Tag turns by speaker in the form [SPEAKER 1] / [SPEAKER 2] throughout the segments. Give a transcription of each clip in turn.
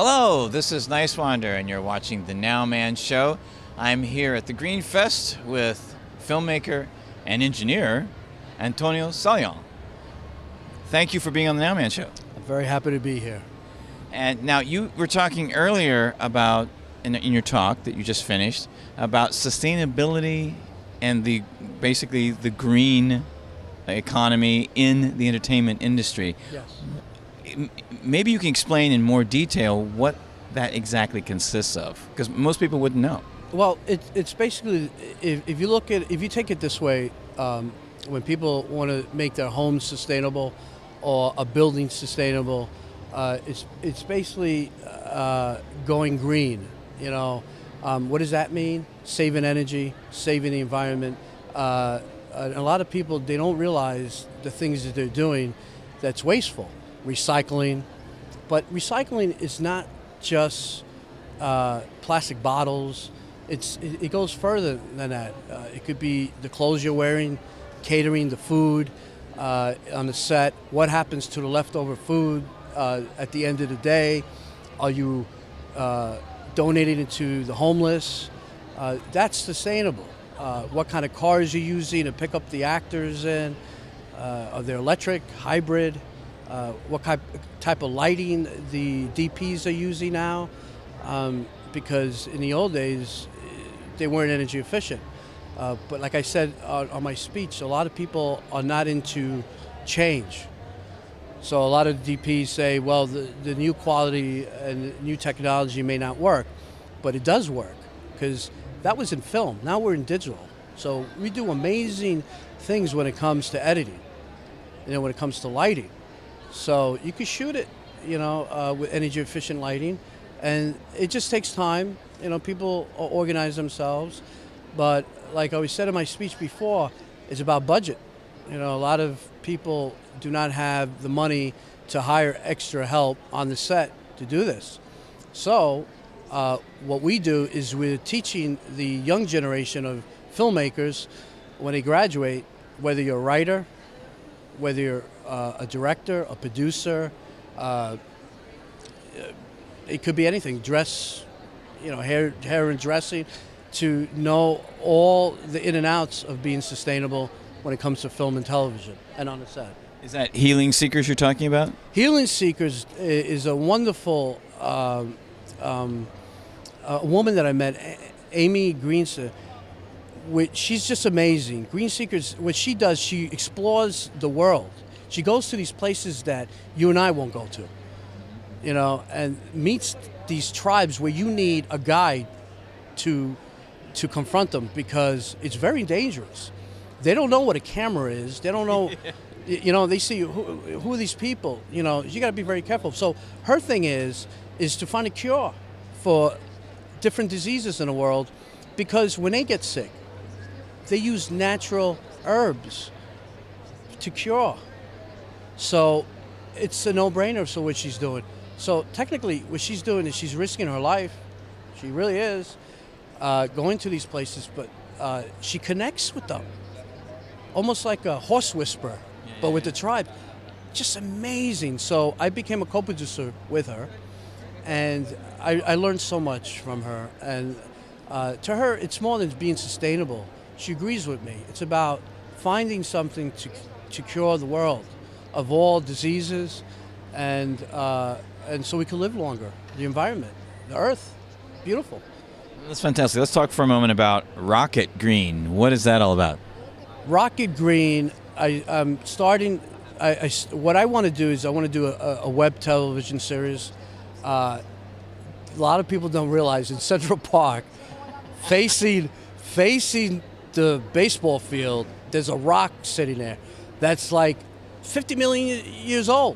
[SPEAKER 1] Hello, this is Niswander, and you're watching the Nowman Show. I'm here at the Greenfest with filmmaker and engineer Antonio Saillant. Thank you for being on the Nowman Show.
[SPEAKER 2] I'm very happy to be here.
[SPEAKER 1] And now you were talking earlier about, in your talk that you just finished, about sustainability and basically the green economy in the entertainment industry.
[SPEAKER 2] Yes.
[SPEAKER 1] Maybe you can explain in more detail what that exactly consists of, because most people wouldn't know.
[SPEAKER 2] Well, it's basically, if you take it this way, when people want to make their homes sustainable or a building sustainable, it's basically going green. You know, what does that mean? Saving energy, saving the environment. A lot of people, they don't realize the things that they're doing that's wasteful. Recycling, but recycling is not just plastic bottles. It goes further than that. It could be the clothes you're wearing, catering the food on the set. What happens to the leftover food at the end of the day? Are you donating it to the homeless? That's sustainable. What kind of cars you're using to pick up the actors in? Are they electric, hybrid? What type of lighting the DPs are using now, because in the old days they weren't energy efficient. But like I said on my speech, a lot of people are not into change. So a lot of DPs say, well, the new quality and new technology may not work, but it does work, because that was in film. Now we're in digital. So we do amazing things when it comes to editing, when it comes to lighting. So you can shoot it, with energy efficient lighting, and it just takes time. People organize themselves, but like I said in my speech before, it's about budget. A lot of people do not have the money to hire extra help on the set to do this. So what we do is we're teaching the young generation of filmmakers when they graduate, whether you're a writer, whether you're a director, a producer, it could be anything, dress, hair and dressing, to know all the in and outs of being sustainable when it comes to film and television and on the set.
[SPEAKER 1] Is that Healing Seekers you're talking about?
[SPEAKER 2] Healing Seekers is a wonderful a woman that I met, Amy Greenfest. She's just amazing. Green Seekers, what she does, she explores the world. She goes to these places that you and I won't go to, and meets these tribes where you need a guide to confront them, because it's very dangerous. They don't know what a camera is. They don't know, they see who are these people. You got to be very careful. So her thing is to find a cure for different diseases in the world, because when they get sick, they use natural herbs to cure. So it's a no-brainer for what she's doing. So technically what she's doing is she's risking her life. She really is, going to these places, but she connects with them. Almost like a horse whisperer, but with the tribe. Just amazing. So I became a co-producer with her, and I learned so much from her. And to her, it's more than being sustainable. She agrees with me. It's about finding something to cure the world of all diseases, and so we can live longer. The environment, the earth, beautiful.
[SPEAKER 1] That's fantastic. Let's talk for a moment about Rocket Green. What is that all about?
[SPEAKER 2] Rocket Green, I'm starting. What I want to do is I want to do a web television series. A lot of people don't realize in Central Park, facing the baseball field, there's a rock sitting there that's like 50 million years old.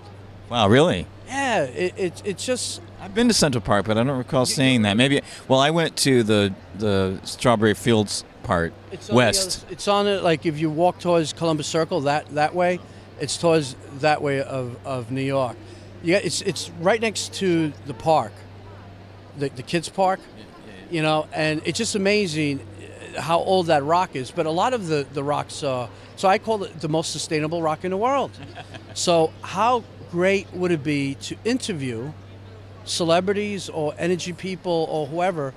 [SPEAKER 1] Wow, really?
[SPEAKER 2] Yeah, it's just...
[SPEAKER 1] I've been to Central Park, but I don't recall seeing that. Maybe, well, I went to the Strawberry Fields part, west.
[SPEAKER 2] It's on it, like if you walk towards Columbus Circle, that way, it's towards that way of New York. Yeah, it's right next to the park, the kids' park, and it's just amazing how old that rock is. But a lot of the rocks are, so I call it the most sustainable rock in the world. So how great would it be to interview celebrities or energy people or whoever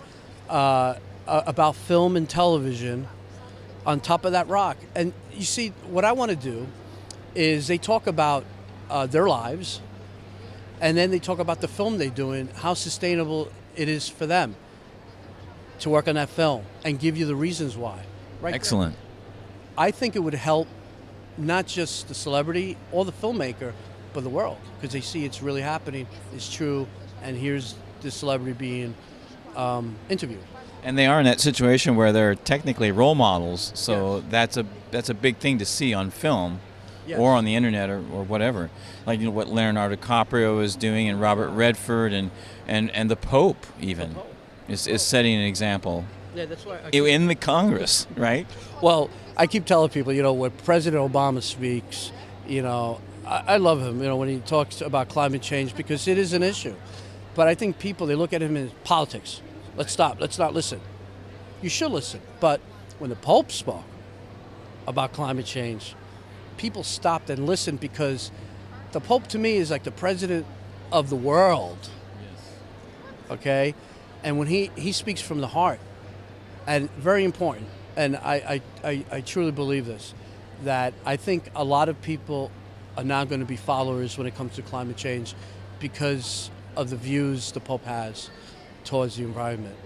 [SPEAKER 2] about film and television on top of that rock. And you see, what I want to do is they talk about their lives, and then they talk about the film they're doing, how sustainable it is for them to work on that film, and give you the reasons why. Right.
[SPEAKER 1] Excellent.
[SPEAKER 2] There. I think it would help not just the celebrity or the filmmaker, but the world, because they see it's really happening, it's true, and here's the celebrity being interviewed.
[SPEAKER 1] And they are in that situation where they're technically role models, so
[SPEAKER 2] Yes.
[SPEAKER 1] that's a big thing to see on film.
[SPEAKER 2] Yes.
[SPEAKER 1] Or on the internet or whatever. Like, you know, what Leonardo DiCaprio is doing, and Robert Redford, and the Pope even
[SPEAKER 2] The Pope.
[SPEAKER 1] is setting an example
[SPEAKER 2] Yeah, that's why.
[SPEAKER 1] in the Congress, right?
[SPEAKER 2] Well, I keep telling people, you know, when President Obama speaks, you know, I love him, you know, when he talks about climate change, because it is an issue. But I think people, they look at him as politics. Let's stop. Let's not listen. You should listen. But when the Pope spoke about climate change, people stopped and listened, because the Pope to me is like the president of the world. Okay? And when he speaks from the heart, and very important, and I truly believe this, that I think a lot of people are now going to be followers when it comes to climate change because of the views the Pope has towards the environment.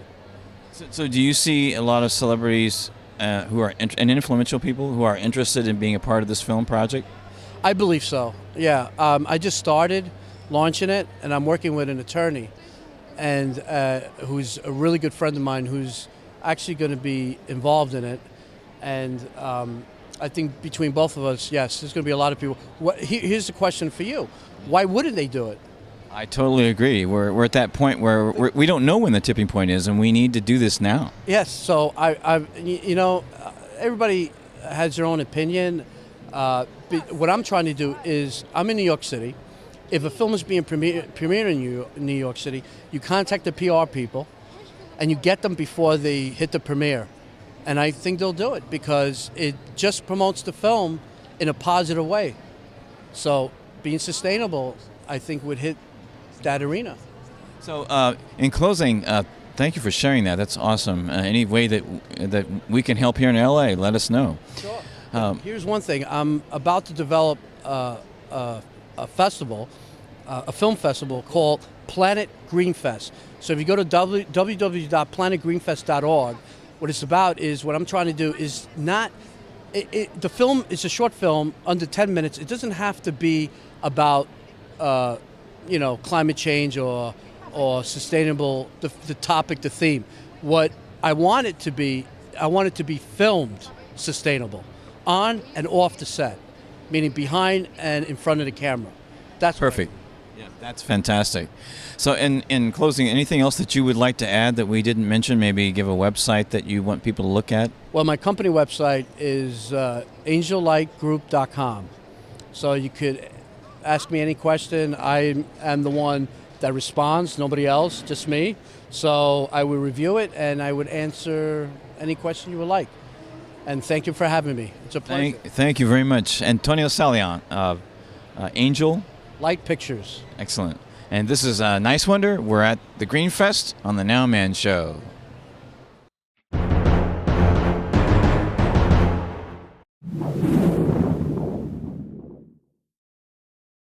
[SPEAKER 1] So do you see a lot of celebrities who are and influential people who are interested in being a part of this film project?
[SPEAKER 2] I believe so. Yeah, I just started launching it, and I'm working with an attorney, and who's a really good friend of mine, who's actually going to be involved in it. And I think between both of us, yes, there's going to be a lot of people. Here's the question for you: why wouldn't they do it?
[SPEAKER 1] I totally agree. We're at that point where we don't know when the tipping point is, and we need to do this now.
[SPEAKER 2] Yes. So you know, everybody has their own opinion. But what I'm trying to do is, I'm in New York City. If a film is being premiered in New York City, you contact the PR people, and you get them before they hit the premiere. And I think they'll do it because it just promotes the film in a positive way. So being sustainable, I think, would hit that arena.
[SPEAKER 1] So in closing, thank you for sharing that. That's awesome. Any way that we can help here in LA, let us know.
[SPEAKER 2] Sure. Here's one thing. I'm about to develop a festival, a film festival called Planet Greenfest. So if you go to www.planetgreenfest.org, what it's about is, what I'm trying to do is not, the film is a short film under 10 minutes. It doesn't have to be about, you know, climate change or sustainable, the topic, the theme. What I want it to be, I want it to be filmed sustainable, on and off the set, meaning behind and in front of the camera. That's
[SPEAKER 1] perfect. Yeah, that's fantastic. So in closing, anything else that you would like to add that we didn't mention? Maybe give a website that you want people to look at?
[SPEAKER 2] Well, my company website is angellightgroup.com. So you could ask me any question. I am the one that responds, nobody else, just me. So I would review it, and I would answer any question you would like. And thank you for having me. It's a pleasure.
[SPEAKER 1] Thank you very much. Antonio Saillant of Angel
[SPEAKER 2] Light Pictures.
[SPEAKER 1] Excellent. And this is Niswander. We're at the Greenfest on the Nowman Show.